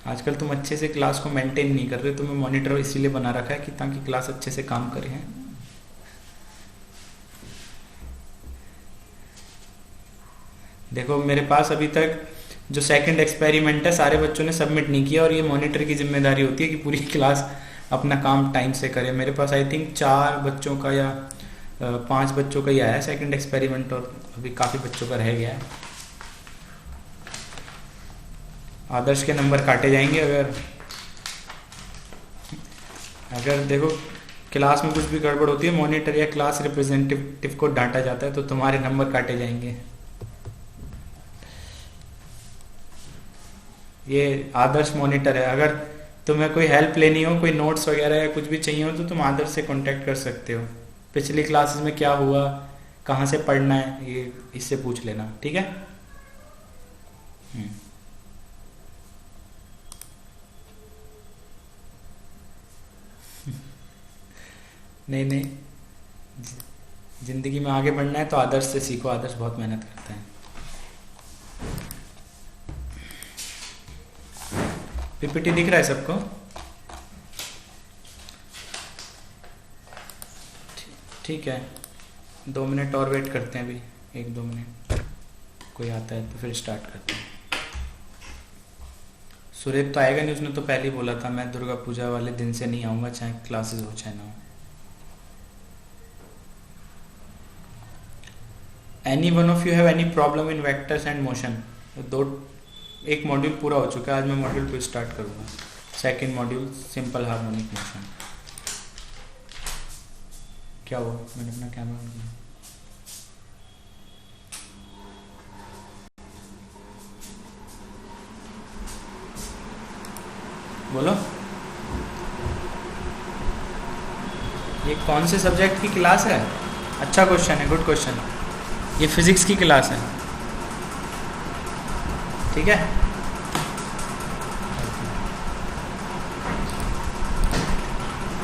आजकल तुम अच्छे से क्लास को मेंटेन नहीं कर रहे, तुम्हें मॉनिटर इसीलिए बना रखा है कि ताकि क्लास अच्छे से काम करे हैं। देखो मेरे पास अभी तक जो सेकंड एक्सपेरिमेंट है सारे बच्चों ने सबमिट नहीं किया, और ये मॉनिटर की जिम्मेदारी होती है कि पूरी क्लास अपना काम टाइम से करे। मेरे पास आई थिंक 4 बच्चों का या 5 बच्चों का ही आया है सेकंड एक्सपेरिमेंट, और अभी काफ़ी बच्चों का रह गया है। आदर्श के नंबर काटे जाएंगे अगर अगर देखो क्लास में कुछ भी गड़बड़ होती है, मॉनिटर या क्लास रिप्रेजेंटेटिव को डांटा जाता है, तो तुम्हारे नंबर काटे जाएंगे। ये आदर्श मॉनिटर है। अगर तुम्हें कोई हेल्प लेनी हो, कोई नोट्स वगैरह या कुछ भी चाहिए हो, तो तुम आदर्श से कांटेक्ट कर सकते हो। पिछली क्लासेस में क्या हुआ, कहाँ से पढ़ना है, ये इससे पूछ लेना, ठीक है। नहीं नहीं, जिंदगी में आगे बढ़ना है तो आदर्श से सीखो। आदर्श बहुत मेहनत करता है। पीपीटी दिख रहा है सबको? ठीक है, 2 मिनट और वेट करते हैं, अभी 1-2 मिनट, कोई आता है तो फिर स्टार्ट करते हैं। सुरेश तो आएगा नहीं, उसने तो पहले ही बोला था मैं दुर्गा पूजा वाले दिन से नहीं आऊँगा, चाहे क्लासेस हो चाहे ना हो। Any one of you have any problem in vectors and motion? एक मॉड्यूल पूरा हो चुका है, आज मैं मॉड्यूल 2 स्टार्ट करूँगा। Second module simple harmonic motion. क्या हुआ, मैंने अपना कैमरा ऑन किया। बोलो, ये कौन से सब्जेक्ट की क्लास है? अच्छा क्वेश्चन है, गुड क्वेश्चन। ये फिजिक्स की क्लास है, ठीक है।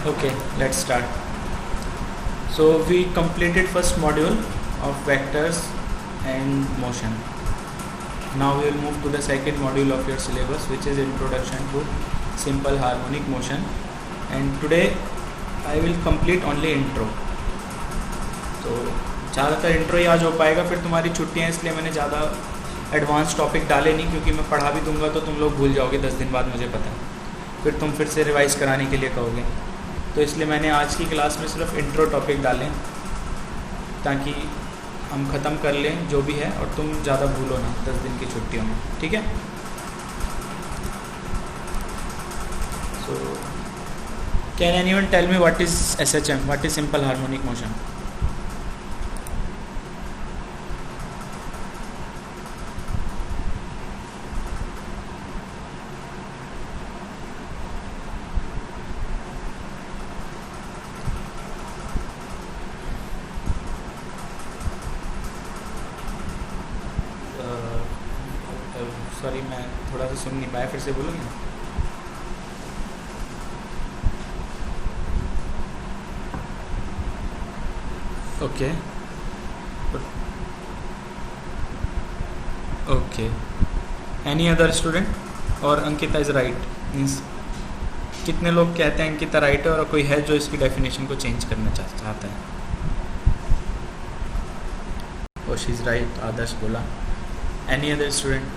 Okay, let's start. So we completed first module of vectors and motion. Now we will move to the second module of your syllabus, which is introduction to simple harmonic motion. And today I will complete only intro. तो ज़्यादातर intro ही आज हो पाएगा, फिर तुम्हारी छुट्टियाँ, इसलिए मैंने ज़्यादा एडवांस टॉपिक डाले नहीं, क्योंकि मैं पढ़ा भी दूंगा तो तुम लोग भूल जाओगे 10 दिन बाद, मुझे पता है। फिर तुम फिर से रिवाइज कराने के लिए कहोगे, तो इसलिए मैंने आज की क्लास में सिर्फ इंट्रो टॉपिक डालें, ताकि हम ख़त्म कर लें जो भी है, और तुम ज़्यादा भूलो ना 10 दिन की छुट्टियों में, ठीक है। So can anyone tell me what is SHM, what is simple harmonic motion? Sorry, मैं थोड़ा सा सुन नहीं पाया, फिर से बोलूँगी। Okay okay, any other student? और अंकिता इज़ राइट मीन्स कितने लोग कहते हैं अंकिता राइट है, और कोई है जो इसकी डेफिनेशन को चेंज करना चाहता है? Oh she is right, Adarsh बोला। Any other student?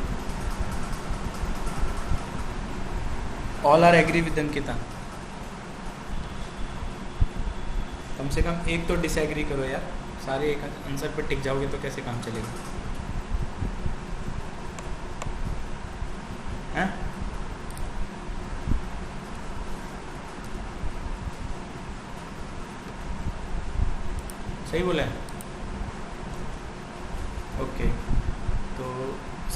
All are agree with Ankita? कम से कम एक तो डिसएग्री करो यार, सारे एक आंसर पर टिक जाओगे तो कैसे काम चलेगा, हैं? सही बोला है? ओके, तो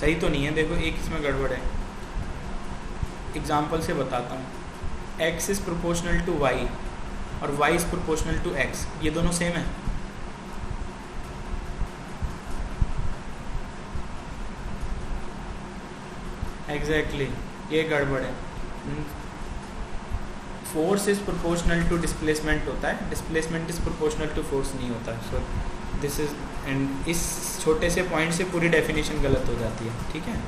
सही तो नहीं है। देखो एक इसमें गड़बड़ है, एग्जाम्पल से बताता हूँ। x is proportional to y और y is proportional to x, ये दोनों सेम है। एग्जैक्टली, ये गड़बड़ है। Force is proportional to displacement होता है, displacement is proportional to force नहीं होता। सो दिस इज़, एंड इस छोटे से पॉइंट से पूरी डेफिनेशन गलत हो जाती है, ठीक है।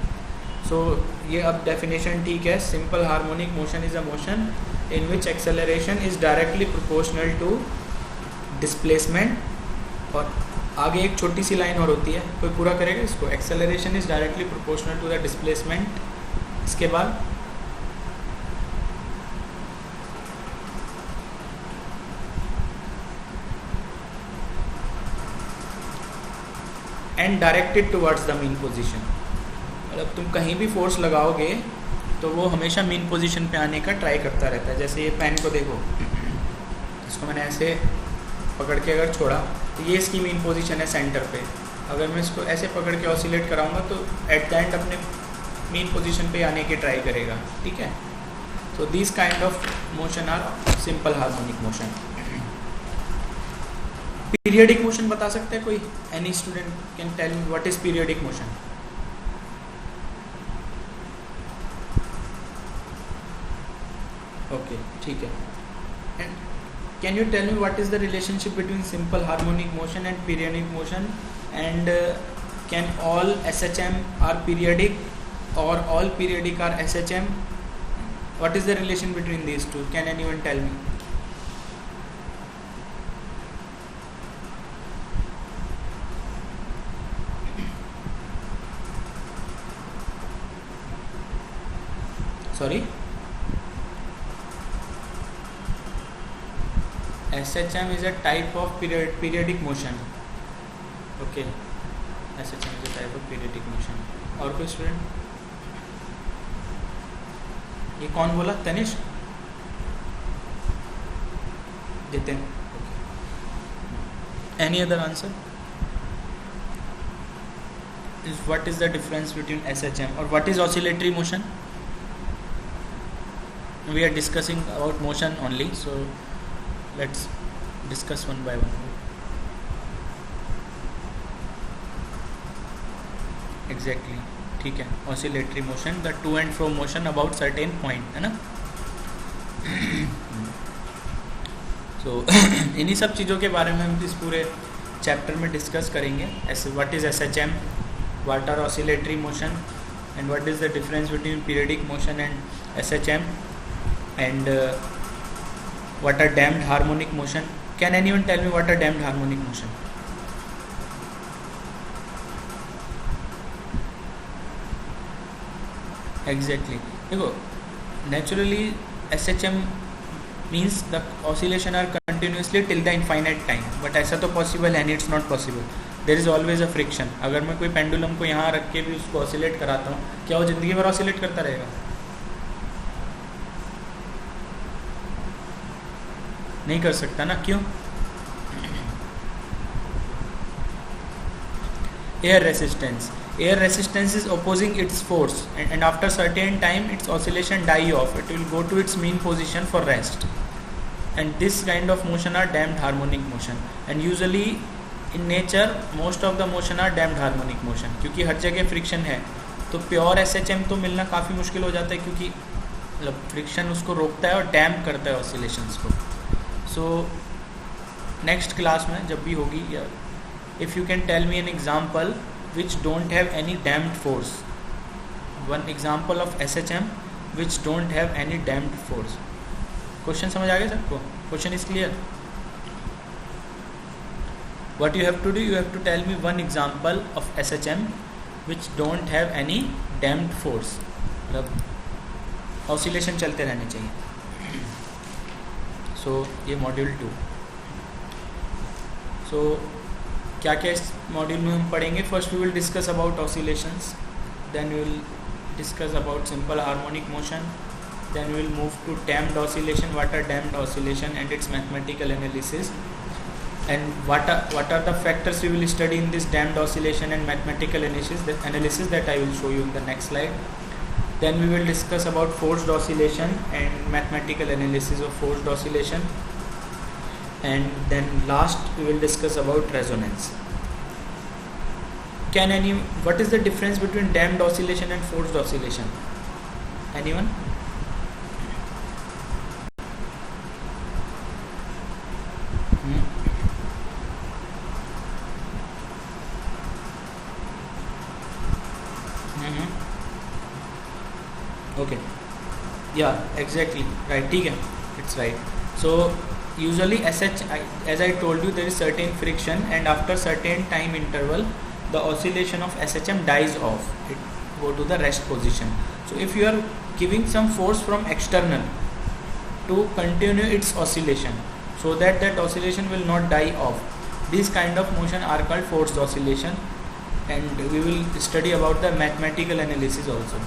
सो ये अब डेफिनेशन ठीक है. Simple harmonic motion is a motion in which acceleration is directly proportional to displacement. और आगे एक छोटी सी लाइन और होती है, कोई पूरा करेगा इसको. Acceleration is directly proportional to the displacement. इसके बाद and directed towards the mean position. मतलब तुम कहीं भी फोर्स लगाओगे तो वो हमेशा मीन पोजीशन पे आने का ट्राई करता रहता है. जैसे ये पेन को देखो, इसको मैंने ऐसे पकड़ के अगर छोड़ा तो ये इसकी मीन पोजीशन है सेंटर पे. अगर मैं इसको ऐसे पकड़ के ऑसिलेट कराऊंगा तो एट द एंड अपने मीन पोजीशन पे आने की ट्राई करेगा. ठीक है. So this kind of motion are simple harmonic motion. Periodic motion बता सकते हैं कोई? Any student can tell me what is periodic motion? Okay, ठीक है. And can you tell me what is the relationship between simple harmonic motion and periodic motion? And can all SHM are periodic or all periodic are SHM? What is the relation between these two? Can anyone tell me? Sorry? SHM is a type of periodic motion. Okay. SHM is a type of periodic motion. और कोई student? ये कौन बोला? Tanish? Jiten? Any other answer? What is the difference between SHM or what is oscillatory motion? We are discussing about motion only, so let's discuss one by one. Exactly. ठीक है. Oscillatory motion, the two and fro motion about certain point, है ना. सो इन्हीं सब चीज़ों के बारे में हम इस पूरे चैप्टर में डिस्कस करेंगे. ऐसे what is SHM, what are oscillatory motion, and what is the difference between periodic motion and SHM, and what are damped harmonic motion. Can anyone tell me what are damped harmonic motion? Exactly. देखो, naturally SHM means the oscillation are continuously till the infinite time, but ऐसा तो possible है नहीं. It's not possible. There is always a friction. अगर मैं कोई pendulum को यहाँ रख के भी उसको ऑसिलेट कराता हूँ, क्या वो ज़िंदगी भर ऑसिलेट करता रहेगा? नहीं कर सकता ना. क्यों? Air resistance. Air resistance is opposing its force, and after certain time its oscillation die off. It will go to its mean position for rest. And this kind of motion are damped harmonic motion. And usually in nature most of the motion are damped harmonic motion. क्योंकि हर जगह friction है, तो pure SHM तो मिलना काफ़ी मुश्किल हो जाता है, क्योंकि मतलब फ्रिक्शन उसको रोकता है और डैम्प करता है ऑसिलेशंस को. सो नेक्स्ट क्लास में जब भी होगी, या if you can tell me an example which don't have any damped force. One example of SHM which don't have any damped force. Question समझ आ गया सबको? Question is clear? What you have to do, you have to tell me one example of SHM which don't have any damped force. मतलब oscillation चलते रहने चाहिए. So ये module 2. So क्या क्या इस मॉड्यूल में हम पढ़ेंगे? First we will discuss about oscillations, then we will discuss about simple harmonic motion, then we will move to damped oscillation, what are damped oscillation and its mathematical analysis, and what are the factors we will study in this damped oscillation and mathematical analysis that I will show you in the next slide. Then we will discuss about forced oscillation and mathematical analysis of forced oscillation, and then last we will discuss about resonance. What is the difference between damped oscillation and forced oscillation? Anyone? Okay, या exactly right, ठीक है, it's right. So usually SH, as I told you, there is certain friction, and after certain time interval the oscillation of SHM dies off, it go to the rest position. So if you are giving some force from external to continue its oscillation, so that oscillation will not die off, these kind of motion are called forced oscillation, and we will study about the mathematical analysis also.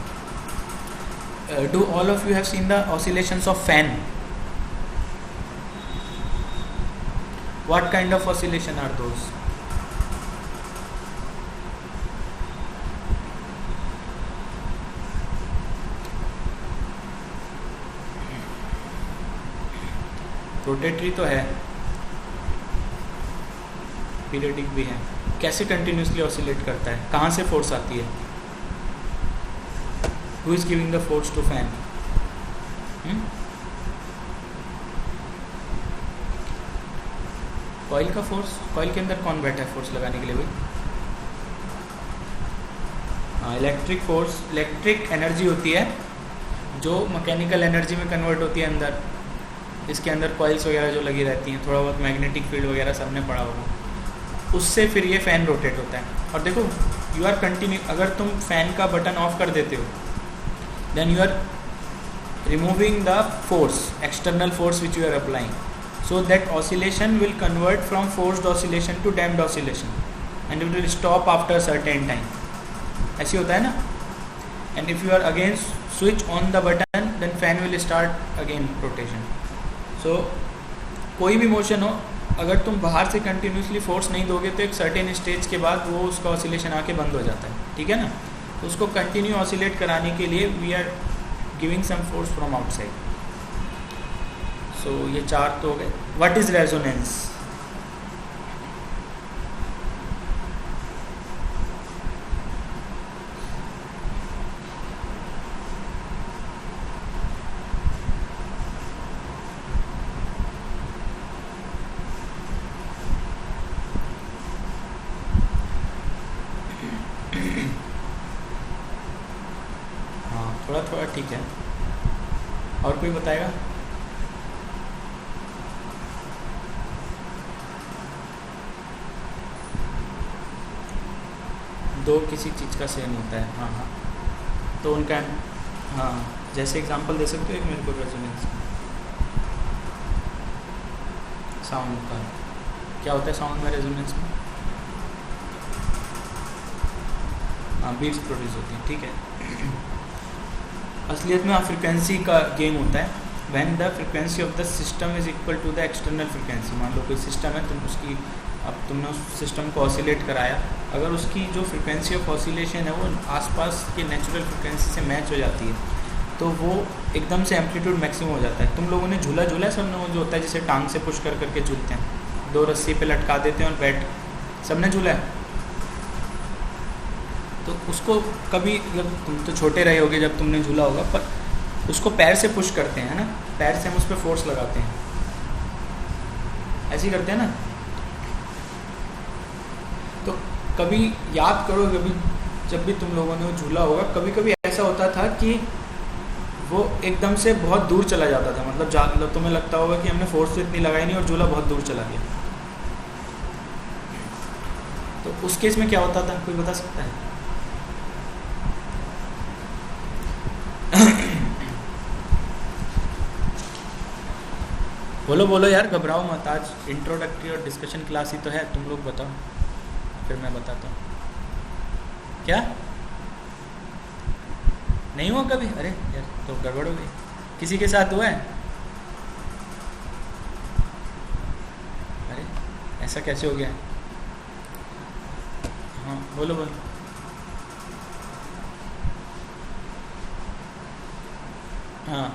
Do all of you have seen the oscillations of fan? What kind of oscillation are those? Rotatory तो है, periodic भी है. कैसे continuously oscillate करता है, कहाँ से force आती है? Who is giving the force to fan? Coil का फोर्स. कॉइल के अंदर कौन बैठा है फोर्स लगाने के लिए भाई? हाँ, इलेक्ट्रिक फोर्स, इलेक्ट्रिक एनर्जी होती है जो मैकेनिकल एनर्जी में कन्वर्ट होती है अंदर. इसके अंदर कॉइल्स वगैरह जो लगी रहती हैं, थोड़ा बहुत मैग्नेटिक फील्ड वगैरह सब ने पढ़ा होगा, उससे फिर ये फ़ैन रोटेट होता है. और देखो, यू आर कंटिन्यू, अगर तुम फैन का बटन ऑफ कर देते हो, then you are removing the force, external force which you are applying. So that oscillation will convert from forced oscillation to damped oscillation, and it will stop after a certain time. ऐसे होता है ना. And if you are again switch on the button, then fan will start again rotation. So कोई भी motion हो, अगर तुम बाहर से कंटिन्यूसली फोर्स नहीं दोगे तो एक सर्टेन स्टेज के बाद वो उसका ऑसिलेशन आके बंद हो जाता है, ठीक है ना. तो उसको कंटिन्यू ऑसिलेट कराने के लिए we are giving some force from outside. So ये 4 तो हो गए. What is resonance? हाँ, थोड़ा थोड़ा ठीक है. और कोई बताएगा? दो किसी चीज़ का सेम होता है. हाँ हाँ, तो उनका, हाँ, जैसे एग्जांपल दे सकते हो एक मेरे को रेजोनेंस साउंड का. क्या होता है साउंड में, रेजोनेंस में? हाँ, बीट्स प्रोड्यूस होती हैं, ठीक है. असलियत में फ्रिक्वेंसी का गेम होता है. When the frequency of the system is equal to the external frequency. मान लो कोई सिस्टम है, तुम उसकी, अब तुमने उस सिस्टम को ऑसिलेट कराया, अगर उसकी जो फ्रिक्वेंसी ऑफ ऑसिलेशन है वो आसपास के नेचुरल फ्रिक्वेंसी से मैच हो जाती है, तो वो एकदम से एम्पलीट्यूड मैक्सिमम हो जाता है. तुम लोगों ने झूला झूला है, सबने, वो जो होता है जिसे टांग से पुश कर करके झूलते हैं, 2 रस्सी पे लटका देते हैं और बैठ, सबने झूला है. तो उसको कभी, जब तुम तो छोटे रहे होगे जब तुमने झूला होगा, पर उसको पैर से पुश करते हैं ना, पैर से हम उस पर फोर्स लगाते हैं, ऐसे ही करते हैं ना. तो कभी याद करो, कभी जब भी तुम लोगों ने वो झूला होगा, कभी कभी ऐसा होता था कि वो एकदम से बहुत दूर चला जाता था. मतलब तुम्हें लगता होगा कि हमने फोर्स तो इतनी लगाई नहीं और झूला बहुत दूर चला गया. तो उस केस में क्या होता था, कोई बता सकता है? बोलो बोलो यार, घबराओ मत. आज इंट्रोडक्टरी और डिस्कशन क्लास ही तो है. तुम लोग बताओ, फिर मैं बताता हूँ. क्या नहीं हुआ कभी? अरे यार, तो गड़बड़ हो गई. किसी के साथ हुआ है? अरे ऐसा कैसे हो गया? हाँ बोलो बोलो. हाँ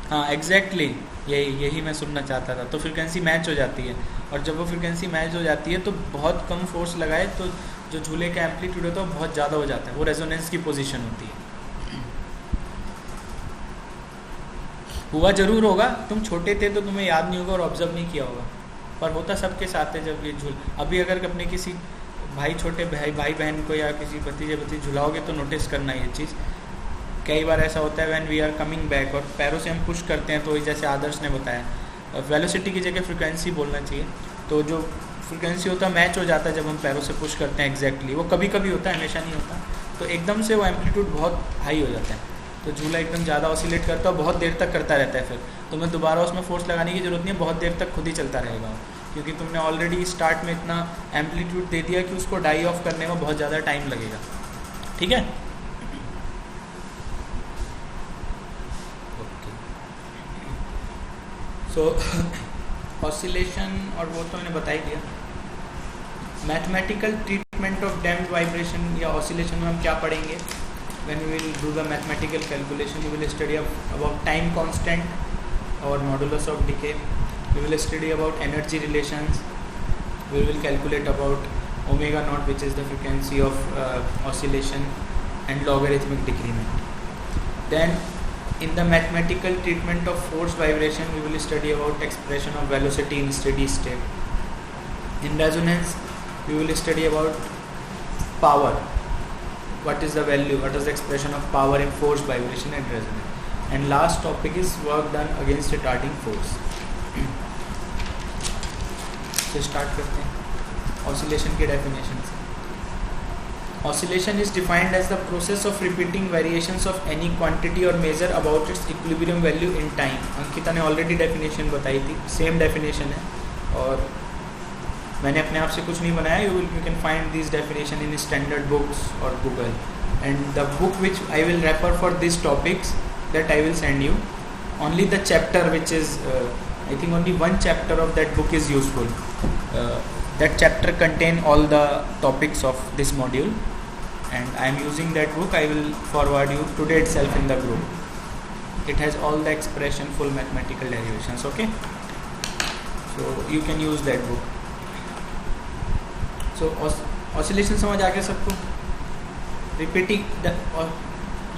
हाँ एग्जैक्टली, यही मैं सुनना चाहता था. तो फ्रिक्वेंसी मैच हो जाती है, और जब वो फ्रिक्वेंसी मैच हो जाती है तो बहुत कम फोर्स लगाए तो जो झूले का एम्पलीट्यूड होता है वो बहुत ज़्यादा हो जाता है. वो रेजोनेंस की पोजीशन होती है. हुआ जरूर होगा, तुम छोटे थे तो तुम्हें याद नहीं होगा और ऑब्जर्व नहीं किया होगा, पर होता सबके साथ है. जब ये अभी अगर अपने किसी भाई छोटे भाई बहन को या किसी भतीजे भतीजे झुलाओगे तो नोटिस करना ये चीज़। कई बार ऐसा होता है when we are coming back और पैरों से हम पुश करते हैं, तो जैसे आदर्श ने बताया वेलोसिटी की जगह फ्रिक्वेंसी बोलना चाहिए। तो जो फ्रिक्वेंसी होता है मैच हो जाता है जब हम पैरों से पुश करते हैं एग्जैक्टली। वो कभी कभी होता है, हमेशा नहीं होता। तो एकदम से वो एम्पलीट्यूड बहुत हाई हो जाता है, तो झूला एकदम ज़्यादा ऑसिलेट करता है और बहुत देर तक करता रहता है। फिर तुम्हें दोबारा उसमें फोर्स लगाने की ज़रूरत नहीं है, बहुत देर तक खुद ही चलता रहेगा, क्योंकि तुमने ऑलरेडी स्टार्ट में इतना एम्पलीट्यूड दे दिया कि उसको डाई ऑफ करने में बहुत ज़्यादा टाइम लगेगा। ठीक है, सो ऑसिलेशन और वो तो मैंने बता ही दिया। Mathematical treatment of damped vibration या ऑसिलेशन में हम क्या पढ़ेंगे? when we will do the mathematical calculation, we will study about time constant or modulus of decay. We will study about energy relations. We will calculate about omega naught, which is the frequency of oscillation, and logarithmic decrement. Then in the mathematical treatment of force vibration, we will study about expression of velocity in steady state. In resonance, we will study about power. What is the value, what is the expression of power in force, vibration and resonance. And last topic is work done against retarding force. तो start करते हैं oscillation के definition से। Oscillation is defined as the process of repeating variations of any quantity or measure about its equilibrium value in time. Ankita ने already definition बताई थी, same definition है और मैंने अपने आप से कुछ नहीं बनाया। You can find this definition in standard books और Google, and the book which I will refer for this topics that I will send you, only the chapter which is I think only one chapter of that book is useful. That chapter contain all the topics of this module, and I am using that book. I will forward you today itself in the group. It has all the expression, full mathematical derivations. Okay, so you can use that book. So oscillation समझ आ गया सबको? Repeating the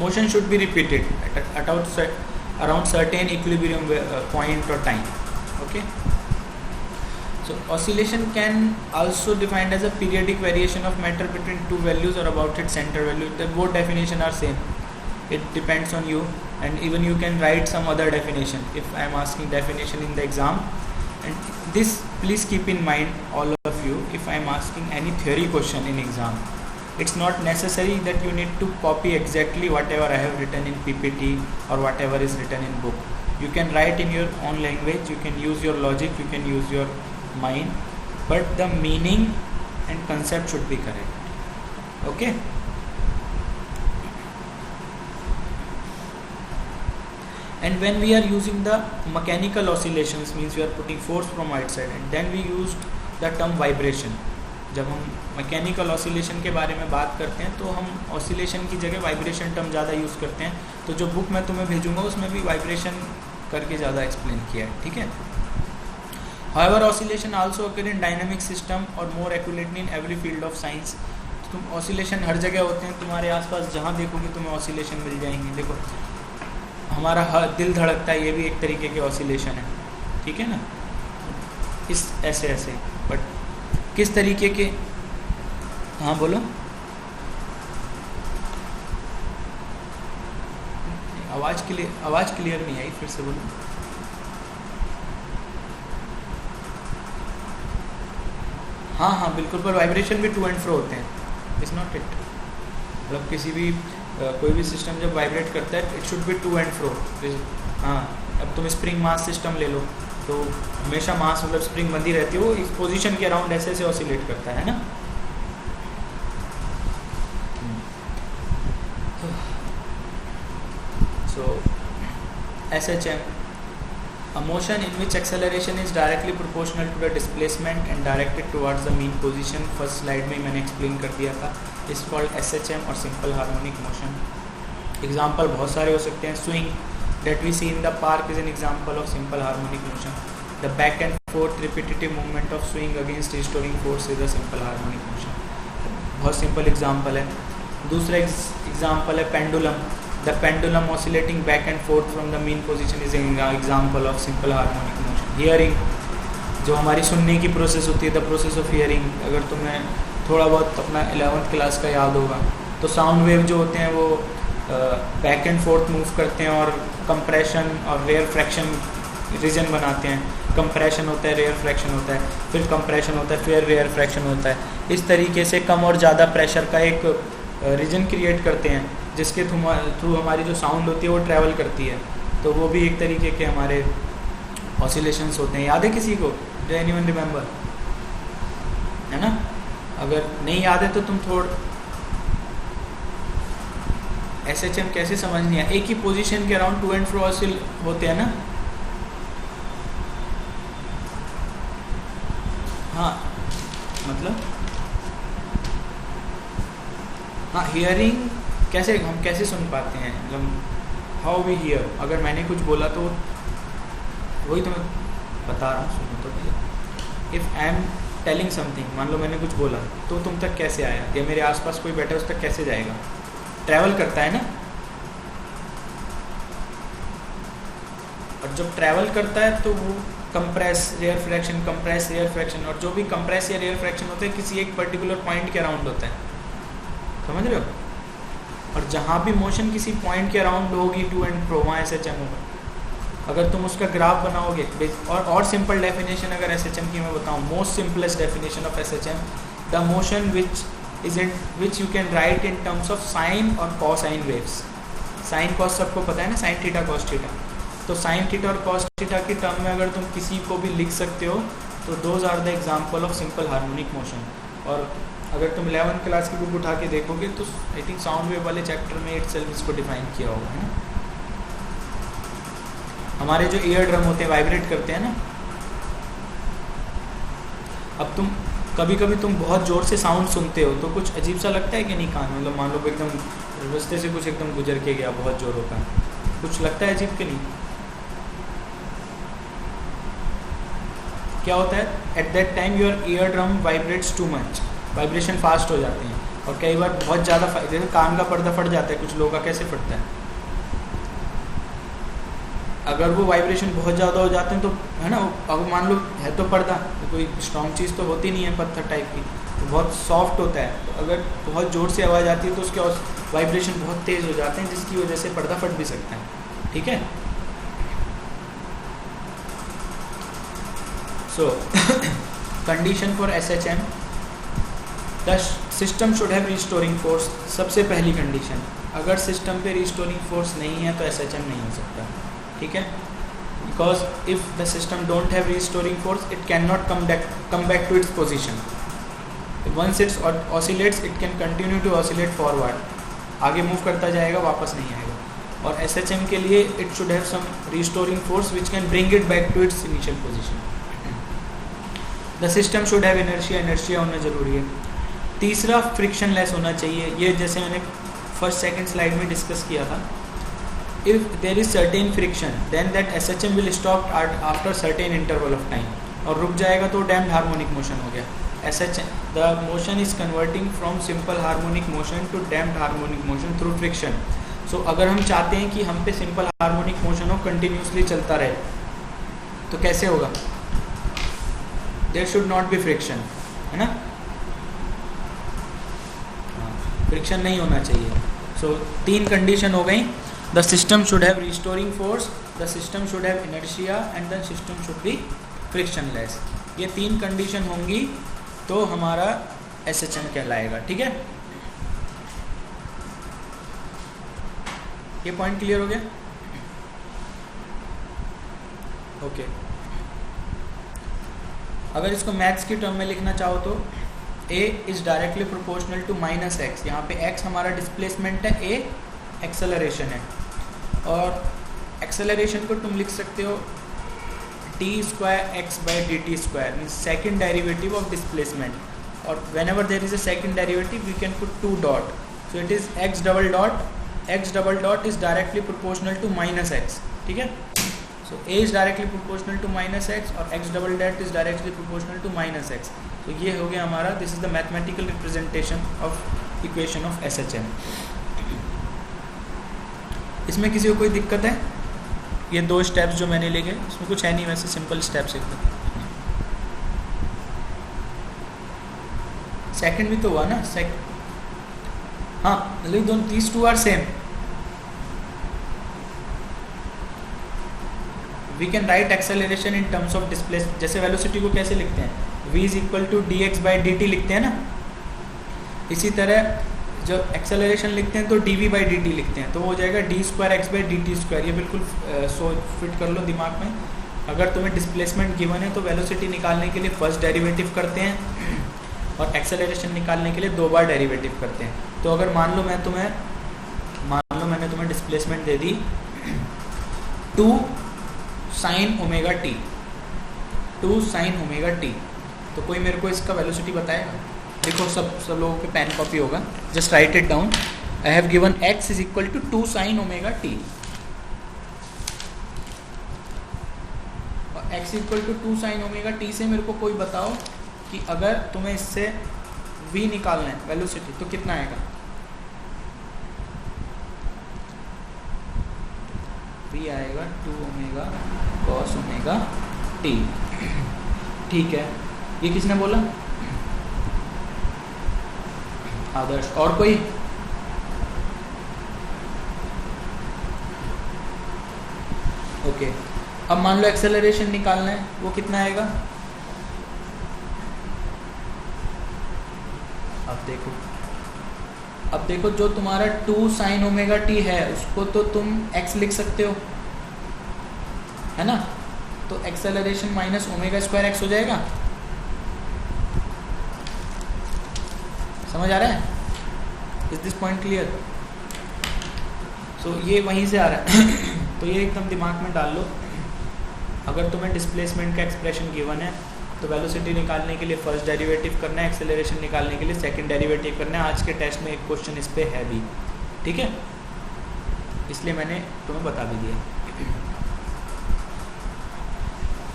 motion should be repeated at around certain equilibrium point or time. Okay. So oscillation can also defined as a periodic variation of matter between two values or about its center value. The both definition are same. It depends on you, and even you can write some other definition if I am asking definition in the exam. And this please keep in mind, all of you, if I am asking any theory question in exam, it's not necessary that you need to copy exactly whatever I have written in PPT or whatever is written in book. You can write in your own language, you can use your logic, you can use your mind, but the meaning and concept should be correct. Okay. And when we are using the mechanical oscillations, means we are putting force from outside, and then we used the term vibration. जब हम mechanical oscillation के बारे में बात करते हैं तो हम ऑसिलेशन की जगह वाइब्रेशन टर्म ज़्यादा यूज़ करते हैं। तो जो बुक मैं तुम्हें भेजूंगा उसमें भी वाइब्रेशन करके ज़्यादा एक्सप्लेन किया है, ठीक है। However, oscillation also occur in dynamic system or more accurately in every field of science. तुम ऑसिलेशन हर जगह होते हैं, तुम्हारे आसपास जहाँ देखोगे तुम्हें ऑसिलेशन मिल जाएंगे। देखो हमारा दिल धड़कता है, ये भी एक तरीके के ऑसिलेशन है, ठीक है ना। इस ऐसे ऐसे, बट किस तरीके के, हाँ बोलो। आवाज़ क्लियर नहीं आई, फिर से बोलो। हाँ बिल्कुल, पर वाइब्रेशन भी टू एंड फ्रो होते हैं, इट्स नॉट इट। मतलब किसी भी कोई भी सिस्टम जब वाइब्रेट करता है it should be to and fro. हाँ, अब तुम स्प्रिंग मास सिस्टम ले लो तो हमेशा मास मतलब स्प्रिंग बंदी रहती है, वो इस पोजीशन के अराउंड ऐसे ऐसे ऑसिलेट करता है ना। सो SHM, a motion in which acceleration is directly proportional to the displacement and directed towards the mean position। First slide में मैंने एक्सप्लेन कर दिया था। इस कॉल्ड SHM और सिंपल हार्मोनिक मोशन। एग्जाम्पल बहुत सारे हो सकते हैं। Swing that we see in the park is an example of simple harmonic motion. The back and forth repetitive movement of swing against restoring force is a simple harmonic motion. बहुत simple example है। दूसरा example है pendulum. The pendulum oscillating back and forth from the mean position is an example of simple harmonic motion. Hearing, जो हमारी सुनने की process होती है, the process of hearing, अगर तुम्हें थोड़ा बहुत अपना 11th क्लास का याद होगा। तो साउंड वेव जो होते हैं वो बैक एंड फोर्थ मूव करते हैं और कंप्रेशन और रेयर फ्रैक्शन रीजन बनाते हैं। कंप्रेशन होता है, रेयर फ्रैक्शन होता है, फिर कंप्रेशन होता है, फिर रेयर फ्रैक्शन होता है। इस तरीके से कम और ज़्यादा प्रेशर का एक रीजन क्रिएट करते हैं जिसके थ्रू हमारी जो साउंड होती है वो ट्रैवल करती है। तो वो भी एक तरीके के हमारे ऑसिलेशंस होते हैं। याद है किसी को? Do anyone remember? है ना? अगर नहीं याद है तो तुम SHM कैसे समझनी है? एक ही पोजीशन के अराउंड टू एंड फ्रो ऑसिल होते हैं ना। हाँ मतलब हाँ, हियरिंग हम कैसे सुन पाते हैं, मतलब हाउ वी हियर। अगर मैंने कुछ बोला तो वही तो मैं बता रहा हूँ, सुनो तो भैया। If I am telling something, मान लो मैंने कुछ बोला तो तुम तक कैसे आया, या मेरे आसपास कोई बैठा है उस तक कैसे जाएगा? ट्रैवल करता है ना। और जब ट्रैवल करता है तो वो कंप्रेस रेयर फ्रैक्शन, और जो भी कंप्रेस या रेयर फ्रैक्शन होता है किसी एक पर्टिकुलर पॉइंट के अराउंड होता है, समझ रहे हो? और जहाँ भी मोशन किसी पॉइंट के अराउंड होगी टू एंड फ्रो, वहाँ SHM होगा। अगर तुम उसका ग्राफ बनाओगे, और सिंपल डेफिनेशन अगर SHM की मैं बताऊँ, most simplest definition of SHM, the motion which you can write in terms of sine और कॉसाइन वेव्स। साइन कॉस सबको पता है ना, साइन थीटा कॉस थीटा। तो साइन थीटा और कॉस थीटा की टर्म में अगर तुम किसी को भी लिख सकते हो तो those are the example of simple harmonic motion. और अगर तुम 11th क्लास की बुक उठा के देखोगे तो आई थिंक साउंड वेव वाले चैप्टर में इटसेल्फ इसको डिफाइन किया होगा, है ना। हमारे जो ईयर ड्रम होते हैं वाइब्रेट करते हैं ना। अब तुम कभी तुम बहुत ज़ोर से साउंड सुनते हो तो कुछ अजीब सा लगता है कि नहीं कान में? मतलब मान लो एकदम रास्ते से कुछ एकदम गुजर के गया बहुत ज़ोर होगा, कुछ लगता है अजीब कि नहीं? क्या होता है? At that time your ear drum vibrates too much, vibration fast हो जाते हैं। और कई बार बहुत ज़्यादा, जैसे कान का पर्दा फट जाता है, कुछ लोगों का कैसे फटता है? अगर वो वाइब्रेशन बहुत ज़्यादा हो जाते हैं तो, है ना, अब मान लो है तो पर्दा, तो कोई स्ट्रॉन्ग चीज़ तो होती नहीं है, पत्थर टाइप की, तो बहुत सॉफ्ट होता है। तो अगर बहुत ज़ोर से आवाज़ आती है तो उसके वाइब्रेशन बहुत तेज़ हो जाते हैं, जिसकी वजह से पर्दा फट भी सकता है। ठीक है। So, condition for SHM, the system should have restoring force। सबसे पहली कंडीशन, अगर सिस्टम पे रिस्टोरिंग फोर्स नहीं है तो SHM नहीं हो सकता। ठीक है। Because if the system don't have restoring force it can not come back to its position. Once its oscillates it can continue to oscillate forward, आगे मूव करता जाएगा, वापस नहीं आएगा। और SHM के लिए it should have some restoring force which can bring it back to its initial position. The system should have inertia होना जरूरी है। तीसरा, फ्रिक्शन लेस होना चाहिए। ये जैसे मैंने फर्स्ट सेकंड स्लाइड में डिस्कस किया था, if there is certain friction then that SHM will stop after certain interval of time, और रुक जाएगा तो डैम्ड हार्मोनिक मोशन हो गया। SHM, the motion is converting from simple harmonic motion to damped harmonic motion through friction. So अगर हम चाहते हैं कि हम पे सिंपल हार्मोनिक मोशन हो, कंटिन्यूसली चलता रहे, तो कैसे होगा? There should not be friction, है ना। फ्रिक्शन नहीं होना चाहिए। सो 3 कंडीशन हो गई। The system should have restoring force, the system should have inertia and the system should be friction less. ये 3 कंडीशन होंगी तो हमारा SHM कहलाएगा। ठीक है। ये पॉइंट क्लियर हो गया? ओके। अगर इसको मैथ्स की टर्म में लिखना चाहो तो A is directly proportional to -x। यहाँ पे x हमारा डिस्प्लेसमेंट है, A एक्सेलरेशन है, और एक्सेलरेशन को तुम लिख सकते हो d²x/dt², means second derivative of displacement. और whenever there is a second derivative we can put 2 dot, so it is x double dot is directly proportional to -x। ठीक है। So A is directly proportional to -x और x double dot is directly proportional to -x। तो ये हो गया हमारा, this is the mathematical representation of equation of SHM। इसमें किसी को कोई दिक्कत है? ये 2 स्टेप्स जो मैंने लिखे, इसमें कुछ है नहीं, वैसे सिंपल स्टेप्स एकदम। सेकंड भी तो हुआ ना, हाँ लिख दो, these two are same. We can write acceleration in terms of displacement. जैसे वेलोसिटी को कैसे लिखते हैं, v is equal to dx by dt लिखते हैं ना, इसी तरह जब एक्सेलरेशन लिखते हैं तो dv by dt लिखते हैं, तो वो हो जाएगा d square x by D T square. ये बिल्कुल फिट कर लो दिमाग में. अगर तुम्हें डिस्प्लेसमेंट गिवन है तो वेलोसिटी निकालने के लिए फर्स्ट डेरिवेटिव करते हैं और एक्सेलरेशन निकालने के लिए 2 बार डेरिवेटिव करते हैं. तो अगर मान लो मैंने तुम्हें डिस्प्लेसमेंट दे दी 2 sin omega T, 2 sin omega T, तो कोई मेरे को इसका वेलोसिटी बताएगा? देखो सब लोगों पे पेन कॉपी होगा, just write it down. I have given x is equal to 2 sin omega t, और x equal to 2 sin omega t से मेरे को कोई बताओ कि अगर तुम्हें इससे v निकालना है वेलोसिटी तो कितना आएगा? v आएगा 2 ओमेगा cos ओमेगा टी. ठीक है, ये किसने बोला? आदर्श. और कोई? ओके. अब मान लो एक्सेलरेशन निकालना है, वो कितना आएगा? अब देखो जो तुम्हारा 2 sin ओमेगा टी है उसको तो तुम x लिख सकते हो, है ना? तो acceleration minus omega square x हो जाएगा. समझ आ रहा है? Is this point clear? So ये वहीं से आ रहा है. तो ये एकदम दिमाग में डाल लो. अगर तुम्हें डिस्प्लेसमेंट का एक्सप्रेशन गिवन है तो वेलोसिटी निकालने के लिए फर्स्ट डेरिवेटिव करना है, एक्सेलरेशन निकालने के लिए सेकंड डेरिवेटिव करना है. आज के टेस्ट में एक क्वेश्चन इस पे है भी, ठीक है, इसलिए मैंने तुम्हें बता भी दिया.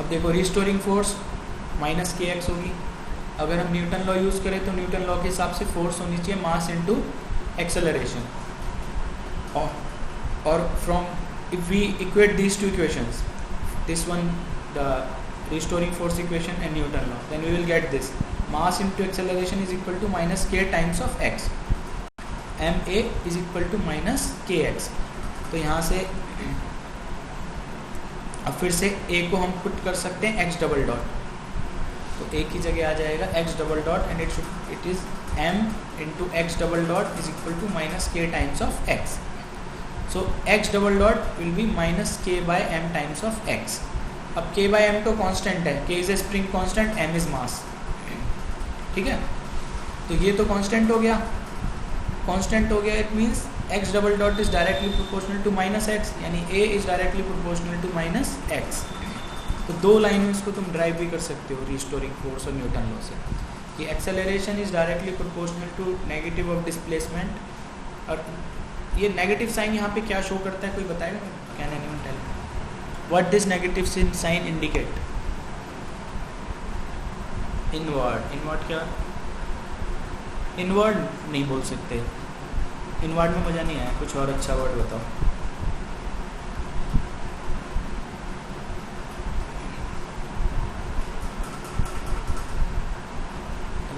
अब देखो रिस्टोरिंग फोर्स माइनस के एक्स होगी. अगर हम न्यूटन लॉ यूज़ करें तो न्यूटन लॉ के हिसाब से फोर्स होनी चाहिए मास इनटू एक्सेलरेशन. और from if we equate these two equations, this one the restoring force equation and Newton law, then we will get this: mass into acceleration is equal to minus k times of x. ma is equal to minus kx. तो यहाँ से अब फिर से a को हम put कर सकते हैं x डबल डॉट, तो a की जगह आ जाएगा x double dot and it is m into x double dot is equal to minus k times of x. So x double dot will be minus k by m times of x. अब k by m तो constant है, k is a spring constant, m is mass. ठीक है, तो ये तो constant हो गया. It means x double dot is directly proportional to minus x, यानी a is directly proportional to minus x. तो 2 लाइनों इसको तुम ड्राइव भी कर सकते हो रिस्टोरिंग फोर्स और न्यूटन लॉ से, कि acceleration is directly proportional to negative of displacement. और ये नेगेटिव साइन यहाँ पे क्या शो करता है, कोई बताएगा? Can anyone tell what this negative sign indicate? Inward क्या? इनवर्ड नहीं बोल सकते, इनवर्ड में मज़ा नहीं आया, कुछ और अच्छा वर्ड बताओ.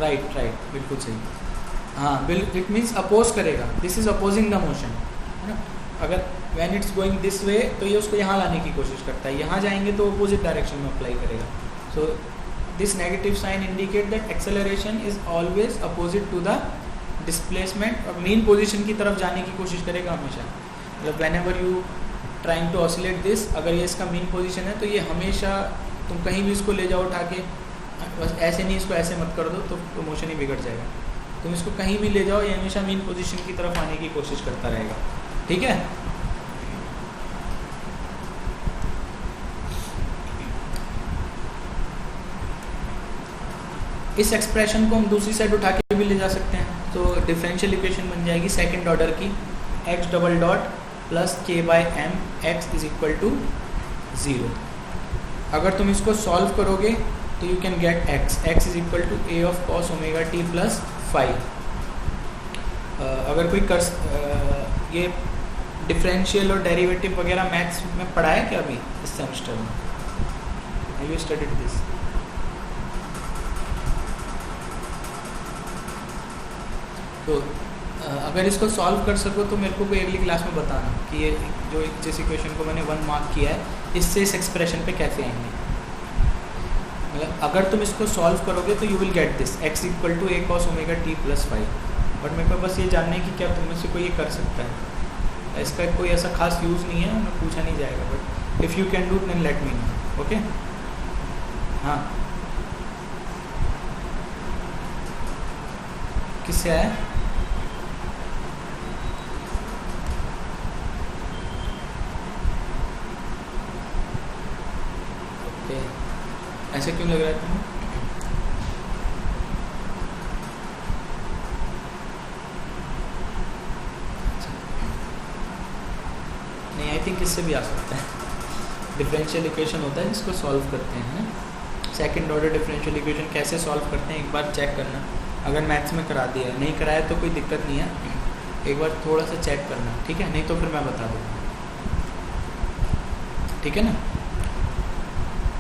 राइट, बिल्कुल सही. हाँ, इट मीन्स अपोज करेगा. This is opposing the motion, है ना? अगर when it's going this way तो ये उसको यहाँ लाने की कोशिश करता है, यहाँ जाएंगे तो अपोजिट डायरेक्शन में अप्लाई करेगा. So this negative sign indicate that acceleration is always opposite to the displacement, और मेन पोजीशन की तरफ जाने की कोशिश करेगा हमेशा. मतलब whenever you trying to oscillate this, अगर ये इसका मेन पोजीशन है तो ये हमेशा, तुम कहीं भी इसको ले जाओ उठा के, बस ऐसे नहीं, इसको ऐसे मत कर दो तो मोशन ही बिगड़ जाएगा. तुम इसको कहीं भी ले जाओ, ये हमेशा मेन पोजीशन की तरफ आने की कोशिश करता रहेगा. ठीक है, इस एक्सप्रेशन को हम दूसरी साइड उठा के भी ले जा सकते हैं. तो डिफरेंशियल इक्वेशन बन जाएगी सेकंड ऑर्डर की, x double dot plus k by m x is equal to 0. अगर तुम इसको सॉल्व करोगे तो you can get x is equal to a of cos omega t plus 5. अगर कोई ये डिफरेंशियल और डेरिवेटिव वगैरह मैथ्स में पढ़ा है क्या अभी इस सेमेस्टर में? Have you studied this? तो अगर इसको सॉल्व कर सको तो मेरे को कोई अगली क्लास में बताना कि ये जो जिस इक्वेशन को मैंने 1 मार्क किया है इससे इस एक्सप्रेशन पे कैसे आएंगे। मतलब अगर तुम इसको सॉल्व करोगे तो you will get this x equal to a cos omega t plus 5। But मेरे को बस ये जानना है कि क्या तुम में से कोई ये कर सकता है। इसका कोई ऐसा खास यूज़ नहीं है, मैं पूछा नहीं जाएगा, but if you can do then let me know. Okay, हाँ किससे आया? ओके, ऐसे क्यों लग रहा है तुम्हें? नहीं, आई थिंक इससे भी आ सकता है। डिफरेंशियल इक्वेशन होता है जिसको सॉल्व करते हैं, सेकंड ऑर्डर डिफरेंशियल इक्वेशन कैसे सॉल्व करते हैं एक बार चेक करना। अगर मैथ्स में करा दिया है, नहीं कराया तो कोई दिक्कत नहीं है, एक बार थोड़ा सा चेक करना, ठीक है? नहीं तो फिर मैं बता दूँगा, ठीक है ना?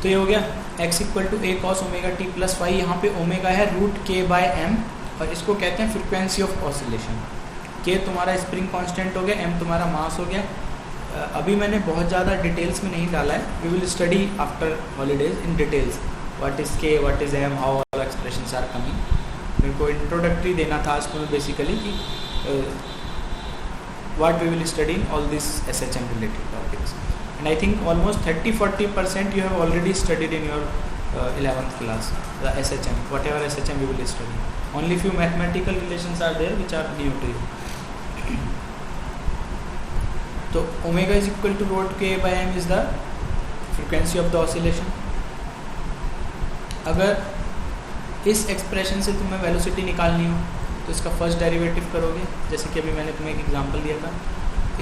तो ये हो गया x equal to a cos omega t plus 5। यहाँ पे ओमेगा है √k/m और इसको कहते हैं फ्रिक्वेंसी ऑफ ऑसिलेशन। k तुम्हारा स्प्रिंग कांस्टेंट हो गया, m तुम्हारा मास हो गया। अभी मैंने बहुत ज़्यादा डिटेल्स में नहीं डाला है, we will study after holidays in details what is k, what is m, how all expressions are coming. मेरे को इंट्रोडक्टरी देना था आज में बेसिकली कि what we will study in all this SHM related topics. And I think almost 30-40% you have already studied in your 11th class, the SHM, whatever SHM you will study. Only few mathematical relations are there which are new to you. So omega is equal to √k/m is the frequency of the oscillation. अगर इस expression से तुम्हें velocity निकालनी हो तो इसका first derivative करोगे, जैसे कि अभी मैंने तुम्हें एक एग्जांपल दिया था।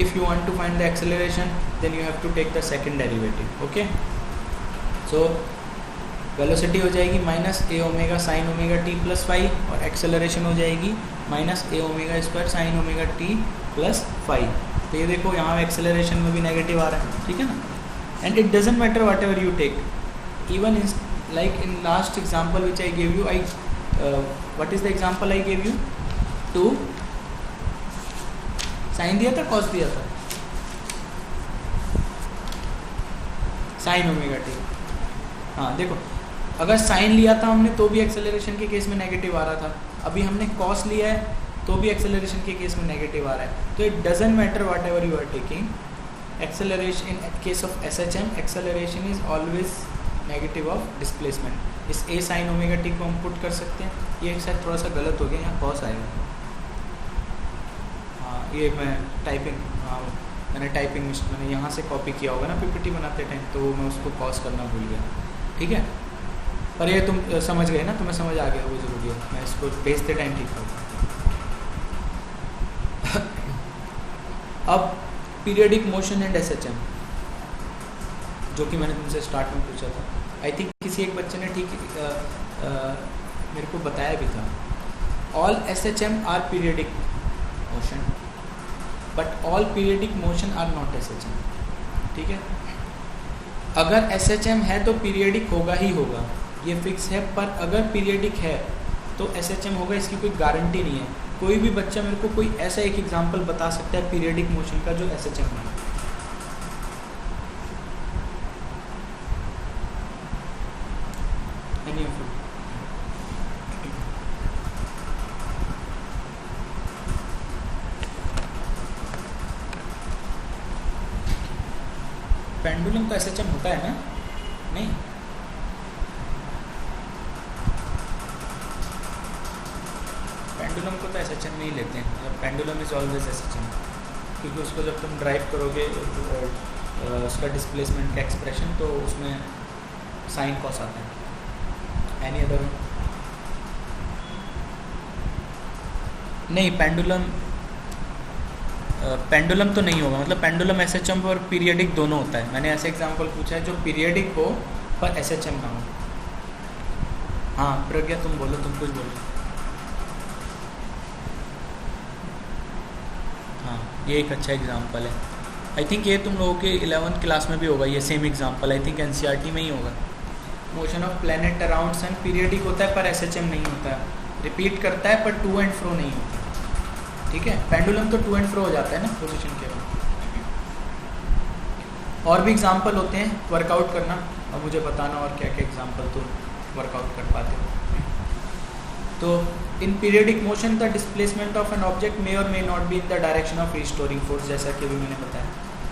If you want to find the acceleration, then you have to take the second derivative. Okay, so velocity हो जाएगी minus a omega sine omega t plus 5 और एक्सेलरेशन हो जाएगी minus a omega square sine omega t plus 5। तो ये देखो यहाँ acceleration में भी नेगेटिव आ रहा है, ठीक है ना? And it doesn't matter whatever you take, even in like in last example which I gave you, what is the example I gave you? Two sine दिया था, कॉस दिया था, साइन ओमेगा टी। हाँ देखो, अगर sign लिया था हमने तो भी एक्सेलरेशन के केस में नेगेटिव आ रहा था, अभी हमने कॉस लिया है तो भी एक्सेलरेशन के केस में नेगेटिव आ रहा है। तो it doesn't matter whatever you are taking, acceleration in case of SHM acceleration is always negative of displacement. इस a साइन ओमेगा टी को हम पुट कर सकते हैं, ये शायद थोड़ा सा गलत हो गया, यहाँ कॉस आएगा। ये मैं टाइपिंग, हाँ मैंने टाइपिंग मैंने यहाँ से कॉपी किया होगा ना PPT बनाते टाइम, तो मैं उसको पॉज करना भूल गया, ठीक है? पर ये तुम समझ गए ना, तुम्हें समझ आ गया, वो जरूरी है, मैं इसको भेजते टाइम ठीक करूँ। अब पीरियडिक मोशन एंड SHM, जो कि मैंने तुमसे स्टार्ट में पूछा था, आई थिंक किसी एक बच्चे ने ठीक मेरे को बताया भी था। All SHM are periodic motion but all periodic motion are not SHM, ठीक है? अगर SHM है तो पीरियडिक होगा ही होगा, ये फिक्स है। पर अगर पीरियडिक है तो SHM होगा, इसकी कोई गारंटी नहीं है। कोई भी बच्चा मेरे को कोई ऐसा एक एग्जांपल बता सकता है पीरियडिक मोशन का जो SHM है? Any of you? पेंडुलम तो SHM होता है ना? नहीं, पेंडुलम को तो SHM में ही लेते हैं। पेंडुलम इज ऑलवेज SHM, क्योंकि उसको जब तुम ड्राइव करोगे उसका डिस्प्लेसमेंट का एक्सप्रेशन, तो उसमें साइन कॉस आता है। Any other? नहीं, पेंडुलम तो नहीं होगा, मतलब पेंडुलम SHM और पीरियडिक दोनों होता है। मैंने ऐसे एग्जांपल पूछा है जो पीरियडिक हो पर SHM ना हो। हाँ प्रज्ञा, तुम बोलो, तुम कुछ बोलो। हाँ, ये एक अच्छा एग्जांपल है। आई थिंक ये तुम लोगों के 11th क्लास में भी होगा ये same example, I think NCERT में ही होगा। Motion of planet around sun periodic होता है पर SHM नहीं होता है, रिपीट करता है पर टू एंड फ्रो नहीं होता। ठीक है, पेंडुलम तो टू एंड फ्रो हो जाता है ना पोजीशन के बाद। और भी एग्जांपल होते हैं वर्कआउट करना, और मुझे बताना और क्या क्या एग्जांपल तो वर्कआउट कर पाते हो। तो in periodic motion the displacement of an object may or may not be in the direction of restoring force, जैसा कि अभी मैंने बताया।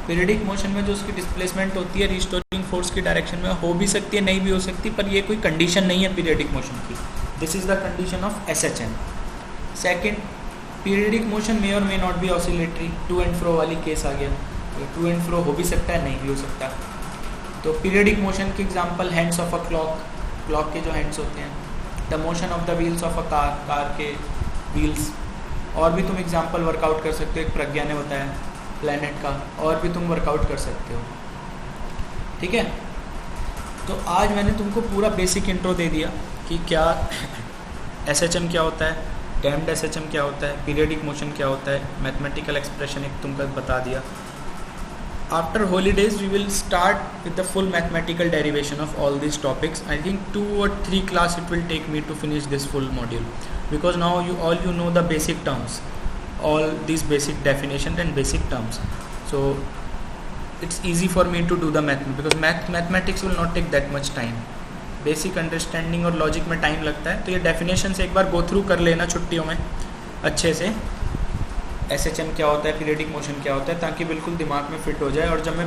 पीरियडिक मोशन में जो उसकी डिस्प्लेसमेंट होती है रिस्टोरिंग फोर्स की डायरेक्शन में हो भी सकती है, नहीं भी हो सकती, पर ये कोई कंडीशन नहीं है पीरियडिक मोशन की। This is the condition of SHM। Second, periodic motion may or may not be oscillatory, to and fro वाली केस आ गया, टू एंड फ्रो हो भी सकता है, नहीं भी हो सकता। तो पीरियडिक मोशन के example hands of a clock, clock के जो हैंड्स होते हैं, the motion of the wheels of a car, car के व्हील्स। और भी तुम एग्जांपल वर्कआउट कर सकते हो, एक प्रज्ञा ने बताया प्लैनेट का, और भी तुम वर्कआउट कर सकते हो। ठीक है, तो आज मैंने तुमको पूरा बेसिक इंट्रो दे दिया कि क्या SHM क्या होता है, डैम्ड SHM क्या होता है, पीरियडिक मोशन क्या होता है, मैथमेटिकल एक्सप्रेशन एक तुमको बता दिया। After holidays we will start with the full mathematical derivation of all these topics. I think 2 or 3 class it will take me to finish this full module, because now you know the basic terms, all these basic definitions and basic terms, so it's easy for me to do the math, because mathematics will not take that much time. Basic understanding और logic में time लगता है, तो ये definition से एक बार go through कर लेना छुट्टियों में अच्छे से, SHM क्या होता है, पीरियडिक मोशन क्या होता है, ताकि बिल्कुल दिमाग में फिट हो जाए। और जब मैं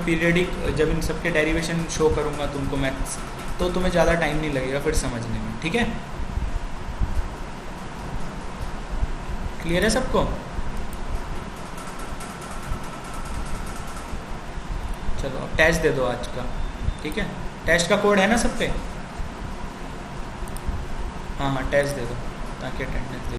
जब इन सब के डेरिवेशन शो करूँगा तुमको मैथ्स, तो तुम्हें ज़्यादा टाइम नहीं लगेगा फिर समझने में। ठीक है, क्लियर है सबको? चलो अब टेस्ट दे दो आज का। ठीक है, टेस्ट का कोड है ना सब पे? हाँ टेस्ट दे दो ताकि अटेंडेंस दे